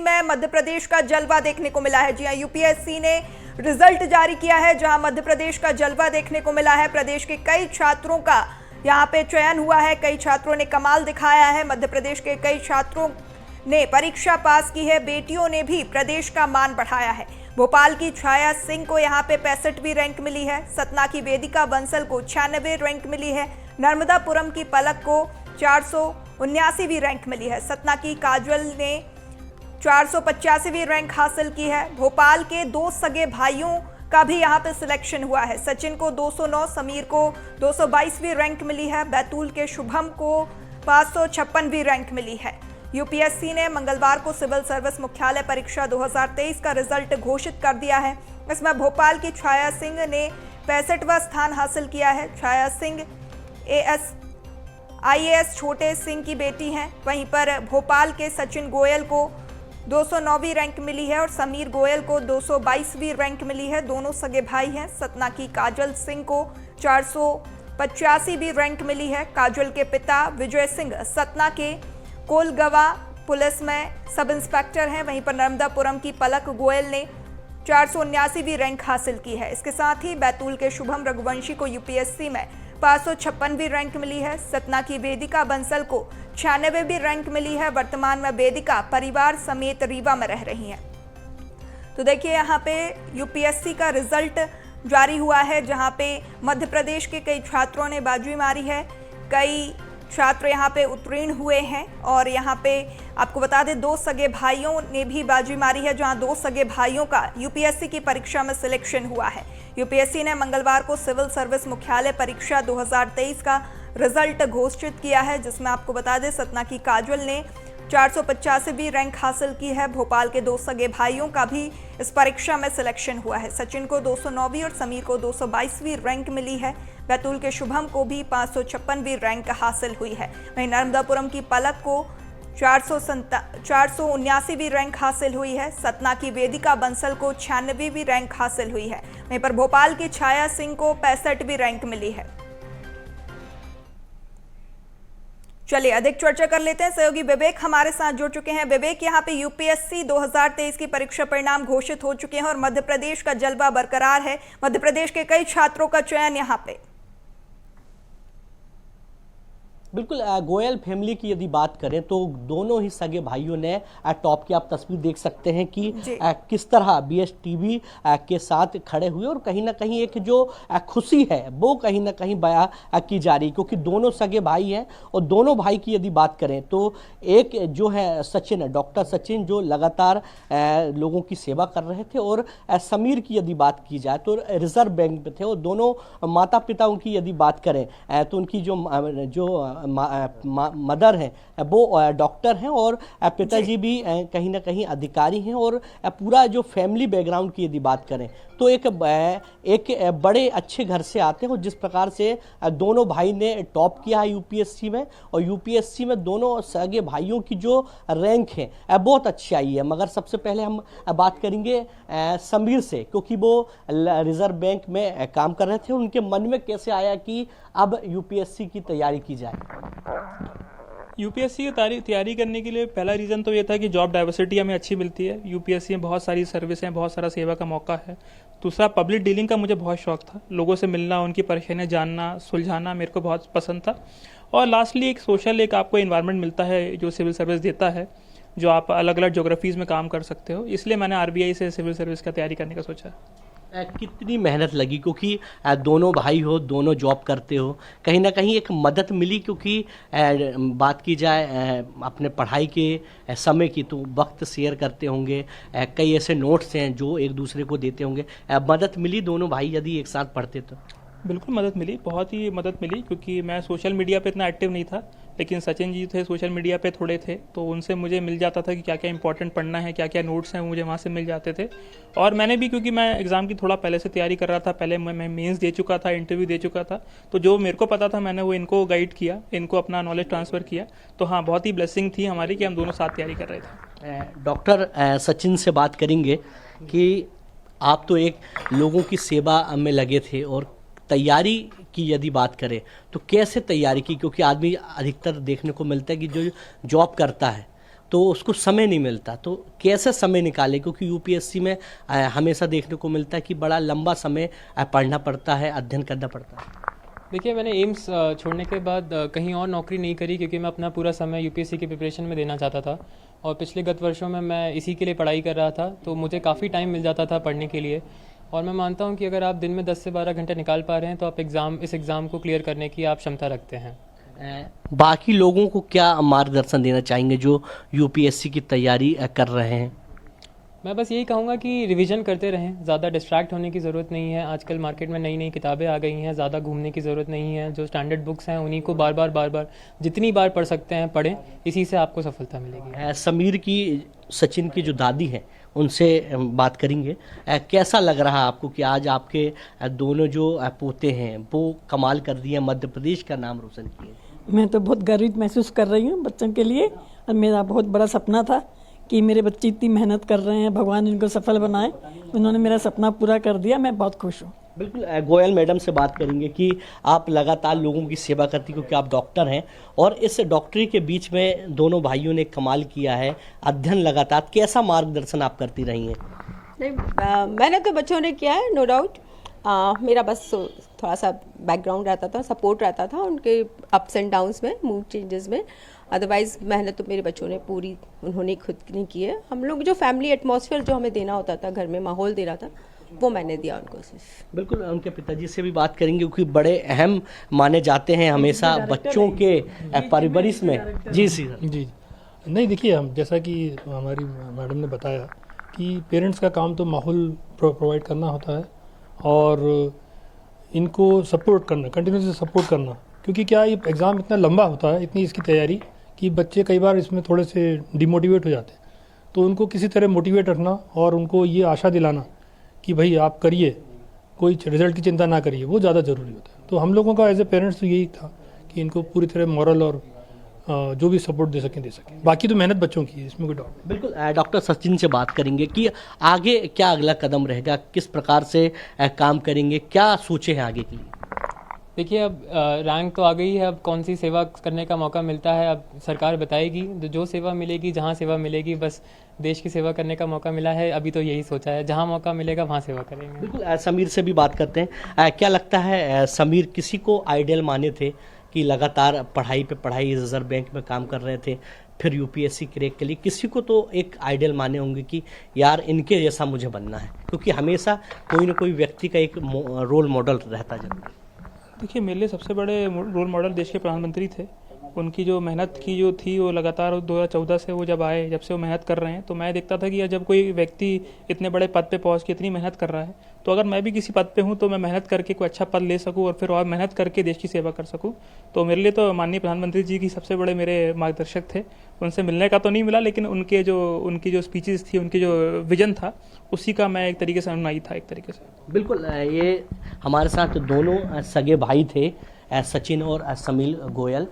में मध्य प्रदेश का जलवा देखने को मिला है। जी हां, यूपीएससी ने रिजल्ट जारी किया है जहां मध्य प्रदेश का जलवा देखने को मिला है। प्रदेश के कई छात्रों का यहां पे चयन हुआ है, कई छात्रों ने कमाल दिखाया है। मध्य प्रदेश के कई छात्रों ने परीक्षा पास की है, बेटियों ने भी प्रदेश का मान बढ़ाया है। भोपाल की छाया सिंह को यहाँ पे 65वीं रैंक मिली है। सतना की वेदिका बंसल को 96वीं रैंक मिली है। नर्मदापुरम की पलक को 479वीं रैंक मिली है। सतना की काजल ने 485वीं रैंक हासिल की है। भोपाल के दो सगे भाइयों का भी यहाँ पे सिलेक्शन हुआ है। सचिन को 209, समीर को 222वीं रैंक मिली है। बैतूल के शुभम को 556वीं रैंक मिली है। यूपीएससी ने मंगलवार को सिविल सर्विस मुख्यालय परीक्षा 2023 का रिजल्ट घोषित कर दिया है। इसमें भोपाल की छाया सिंह ने 65वां स्थान हासिल किया है। छाया सिंह आईएएस छोटे सिंह की बेटी हैं। वहीं पर भोपाल के सचिन गोयल को 209वीं रैंक मिली है और समीर गोयल को 222वीं रैंक मिली है। दोनों सगे भाई हैं। सतना की काजल सिंह को 485वीं रैंक मिली है। काजल के पिता विजय सिंह सतना के कोलगवा पुलिस में सब इंस्पेक्टर हैं। वहीं पर नर्मदापुरम की पलक गोयल ने 479वीं रैंक हासिल की है। इसके साथ ही बैतूल के शुभम रघुवंशी को यूपीएससी में 556वीं रैंक मिली है। सतना की वेदिका बंसल को 96वीं रैंक मिली है। वर्तमान में वेदिका परिवार समेत रीवा में रह रही हैं। तो देखिए यहाँ पे यूपीएससी का रिजल्ट जारी हुआ है जहाँ पे मध्य प्रदेश के कई छात्रों ने बाजी मारी है। कई छात्र यहाँ पे उत्तीर्ण हुए हैं और यहाँ पे आपको बता दें दो सगे भाइयों ने भी बाजी मारी है जहाँ दो सगे भाइयों का यूपीएससी की परीक्षा में सिलेक्शन हुआ है। यूपीएससी ने मंगलवार को सिविल सर्विस मुख्यालय परीक्षा 2023 का रिजल्ट घोषित किया है जिसमें आपको बता दें सतना की काजल ने 485वीं रैंक हासिल की है। भोपाल के दो सगे भाइयों का भी इस परीक्षा में सिलेक्शन हुआ है। सचिन को 209वीं और समीर को 222वीं रैंक मिली है। बैतूल के शुभम को भी 556वीं रैंक हासिल हुई है। वहीं नर्मदापुरम की पलक को 479वीं रैंक हासिल हुई है। सतना की वेदिका बंसल को 96वीं रैंक हासिल हुई है। वहीं पर भोपाल की छाया सिंह को 65वीं रैंक मिली है। चलिए अधिक चर्चा कर लेते हैं। सहयोगी विवेक हमारे साथ जुड़ चुके हैं। विवेक, यहाँ पे यूपीएससी 2023 की परीक्षा परिणाम घोषित हो चुके हैं और मध्य प्रदेश का जलवा बरकरार है। मध्य प्रदेश के कई छात्रों का चयन यहाँ पे। बिल्कुल, गोयल फैमिली की यदि बात करें तो दोनों ही सगे भाइयों ने टॉप की आप तस्वीर देख सकते हैं कि किस तरह बीएसटीवी के साथ खड़े हुए और कहीं ना कहीं एक जो खुशी है वो कहीं ना कहीं बयां की जा रही, क्योंकि दोनों सगे भाई हैं। और दोनों भाई की यदि बात करें तो एक जो है सचिन, डॉक्टर सचिन, जो लगातार लोगों की सेवा कर रहे थे, और समीर की यदि बात की जाए तो रिजर्व बैंक में थे। और दोनों माता पिताओं की यदि बात करें तो उनकी जो मदर है वो डॉक्टर हैं और पिताजी भी कहीं ना कहीं अधिकारी हैं। और पूरा जो फैमिली बैकग्राउंड की यदि बात करें तो एक बड़े अच्छे घर से आते हैं। और जिस प्रकार से दोनों भाई ने टॉप किया है यूपीएससी में, और यूपीएससी में दोनों सगे भाइयों की जो रैंक है बहुत अच्छी आई है। मगर सबसे पहले हम बात करेंगे समीर से, क्योंकि वो रिजर्व बैंक में काम कर रहे थे। उनके मन में कैसे आया कि अब यूपीएससी की तैयारी की जाए? यूपीएससी की तैयारी करने के लिए पहला रीज़न तो ये था कि जॉब डाइवर्सिटी हमें अच्छी मिलती है। यूपीएससी में बहुत सारी सर्विस हैं, बहुत सारा सेवा का मौका है। दूसरा, पब्लिक डीलिंग का मुझे बहुत शौक था। लोगों से मिलना, उनकी परेशानियाँ जानना, सुलझाना मेरे को बहुत पसंद था। और लास्टली एक सोशल एक आपको इन्वायरमेंट मिलता है जो सिविल सर्विस देता है, जो आप अलग अलग ज्योग्राफीज़ में काम कर सकते हो। इसलिए मैंने आरबीआई से सिविल सर्विस का तैयारी करने का सोचा। कितनी मेहनत लगी, क्योंकि दोनों भाई हो, दोनों जॉब करते हो, कहीं ना कहीं एक मदद मिली? क्योंकि बात की जाए अपने पढ़ाई के समय की तो वक्त शेयर करते होंगे, कई ऐसे नोट्स हैं जो एक दूसरे को देते होंगे। मदद मिली दोनों भाई यदि एक साथ पढ़ते तो? बिल्कुल मदद मिली, बहुत ही मदद मिली, क्योंकि मैं सोशल मीडिया पे इतना एक्टिव नहीं था, लेकिन सचिन जी थे सोशल मीडिया पे थोड़े थे, तो उनसे मुझे मिल जाता था कि क्या क्या इंपॉर्टेंट पढ़ना है, क्या क्या नोट्स हैं, मुझे वहाँ से मिल जाते थे। और मैंने भी, क्योंकि मैं एग्ज़ाम की थोड़ा पहले से तैयारी कर रहा था, पहले मैं मेंस दे चुका था, इंटरव्यू दे चुका था, तो जो मेरे को पता था मैंने वो इनको गाइड किया, इनको अपना नॉलेज ट्रांसफ़र किया। तो हाँ, बहुत ही ब्लेसिंग थी हमारी कि हम दोनों साथ तैयारी कर रहे थे। डॉक्टर सचिन से बात करेंगे कि आप तो एक लोगों की सेवा में लगे थे, और तैयारी की यदि बात करें तो कैसे तैयारी की? क्योंकि आदमी अधिकतर देखने को मिलता है कि जो जॉब करता है तो उसको समय नहीं मिलता, तो कैसे समय निकाले, क्योंकि यूपीएससी में हमेशा देखने को मिलता है कि बड़ा लंबा समय पढ़ना पड़ता है, अध्ययन करना पड़ता है। देखिए, मैंने एम्स छोड़ने के बाद कहीं और नौकरी नहीं करी, क्योंकि मैं अपना पूरा समय यूपीएससी की प्रिपरेशन में देना चाहता था और पिछले गत वर्षों में मैं इसी के लिए पढ़ाई कर रहा था, तो मुझे काफ़ी टाइम मिल जाता था पढ़ने के लिए। और मैं मानता हूं कि अगर आप दिन में 10 से 12 घंटे निकाल पा रहे हैं तो आप इस एग्ज़ाम को क्लियर करने की आप क्षमता रखते हैं। बाकी लोगों को क्या मार्गदर्शन देना चाहेंगे जो यूपीएससी की तैयारी कर रहे हैं? मैं बस यही कहूँगा कि रिवीजन करते रहें, ज़्यादा डिस्ट्रैक्ट होने की ज़रूरत नहीं है। आजकल मार्केट में नई नई किताबें आ गई हैं, ज़्यादा घूमने की ज़रूरत नहीं है। जो स्टैंडर्ड बुक्स हैं उन्हीं को बार बार जितनी बार पढ़ सकते हैं पढ़ें, इसी से आपको सफलता मिलेगी। समीर की, सचिन की जो दादी हैं उनसे बात करेंगे। कैसा लग रहा आपको कि आज आपके दोनों जो पोते हैं वो कमाल कर दिए, मध्य प्रदेश का नाम रोशन किए? मैं तो बहुत गर्वित महसूस कर रही हूँ बच्चों के लिए, और मेरा बहुत बड़ा सपना था कि मेरे बच्चे इतनी मेहनत कर रहे हैं, भगवान इनको सफल बनाए। उन्होंने मेरा सपना पूरा कर दिया, मैं बहुत खुश हूँ। बिल्कुल, गोयल मैडम से बात करेंगे कि आप लगातार लोगों की सेवा करती, क्योंकि आप डॉक्टर हैं और इस डॉक्टरी के बीच में दोनों भाइयों ने कमाल किया है, अध्ययन लगातार। कैसा मार्गदर्शन आप करती रही हैं? नहीं, मैंने तो बच्चों ने किया है, नो डाउट। मेरा बस थोड़ा सा बैकग्राउंड रहता था, सपोर्ट रहता था उनके अप्स एंड डाउन्स में, मूड चेंजेस में। अदरवाइज़ मेहनत तो मेरे बच्चों ने पूरी उन्होंने खुद नहीं की है। हम लोग जो फैमिली एटमॉस्फेयर जो हमें देना होता था, घर में माहौल देना था, वो मैंने दिया उनको सिर्फ। बिल्कुल, उनके पिताजी से भी बात करेंगे क्योंकि बड़े अहम माने जाते हैं हमेशा बच्चों के परवरिश में। जी जी नहीं, देखिए, हम जैसा कि हमारी मैडम ने बताया कि पेरेंट्स का काम तो माहौल प्रोवाइड करना होता है और इनको सपोर्ट करना, कंटिन्यूसली सपोर्ट करना, क्योंकि क्या ये एग्ज़ाम इतना लंबा होता है, इतनी इसकी तैयारी, कि बच्चे कई बार इसमें थोड़े से डिमोटिवेट हो जाते हैं। तो उनको किसी तरह मोटिवेट रखना और उनको ये आशा दिलाना कि भाई आप करिए, कोई रिजल्ट की चिंता ना करिए, वो ज़्यादा ज़रूरी होता है। तो हम लोगों का एज ए पेरेंट्स तो यही था कि इनको पूरी तरह मॉरल और जो भी सपोर्ट दे सकें। बाकी तो मेहनत बच्चों की है, इसमें कोई डाउट। बिल्कुल, डॉक्टर सचिन से बात करेंगे कि आगे क्या अगला कदम रहेगा, किस प्रकार से काम करेंगे, क्या सोचे हैं आगे के लिए? देखिए, अब रैंक तो आ गई है, अब कौन सी सेवा करने का मौका मिलता है अब सरकार बताएगी। जो सेवा मिलेगी, जहाँ सेवा मिलेगी, बस देश की सेवा करने का मौका मिला है, अभी तो यही सोचा है, जहाँ मौका मिलेगा वहाँ सेवा करेंगे। बिल्कुल, समीर से भी बात करते हैं। क्या लगता है, समीर किसी को आइडियल माने थे कि लगातार पढ़ाई पे पढ़ाई, रिजर्व बैंक में काम कर रहे थे, फिर यूपीएससी क्रैक के लिए, किसी को तो एक आइडियल माने होंगे कि यार इनके जैसा मुझे बनना है, क्योंकि हमेशा कोई ना कोई व्यक्ति का एक रोल मॉडल रहता जरूर। देखिए, मेरे लिए सबसे बड़े रोल मॉडल देश के प्रधानमंत्री थे। उनकी जो मेहनत की जो थी वो लगातार 2014 से वो जब आए, जब से वो मेहनत कर रहे हैं, तो मैं देखता था कि जब कोई व्यक्ति इतने बड़े पद पे पहुंच के इतनी मेहनत कर रहा है, तो अगर मैं भी किसी पद पे हूं तो मैं मेहनत करके कोई अच्छा पद ले सकूं और फिर और मेहनत करके देश की सेवा कर सकूं। तो मेरे लिए तो माननीय प्रधानमंत्री जी की सबसे बड़े मेरे मार्गदर्शक थे। उनसे मिलने का तो नहीं मिला, लेकिन उनकी जो स्पीचेस थी, उनकी जो विजन था, उसी का मैं एक तरीके से अनुयायी था, एक तरीके से। बिल्कुल, ये हमारे साथ दोनों सगे भाई थे, सचिन और समीर गोयल,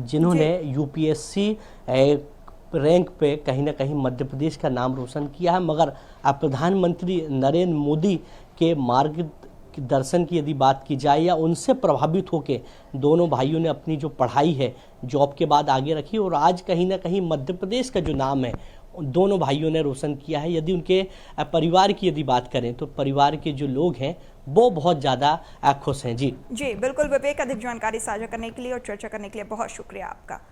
जिन्होंने यूपीएससी रैंक पे कहीं ना कहीं मध्य प्रदेश का नाम रोशन किया है। मगर प्रधानमंत्री नरेंद्र मोदी के मार्गदर्शन की यदि बात की जाए या उनसे प्रभावित होकर दोनों भाइयों ने अपनी जो पढ़ाई है जॉब के बाद आगे रखी और आज कहीं ना कहीं मध्य प्रदेश का जो नाम है दोनों भाइयों ने रोशन किया है। यदि उनके परिवार की यदि बात करें तो परिवार के जो लोग हैं वो बहुत ज़्यादा खुश हैं। जी बिल्कुल विवेक, अधिक जानकारी साझा करने के लिए और चर्चा करने के लिए बहुत शुक्रिया आपका।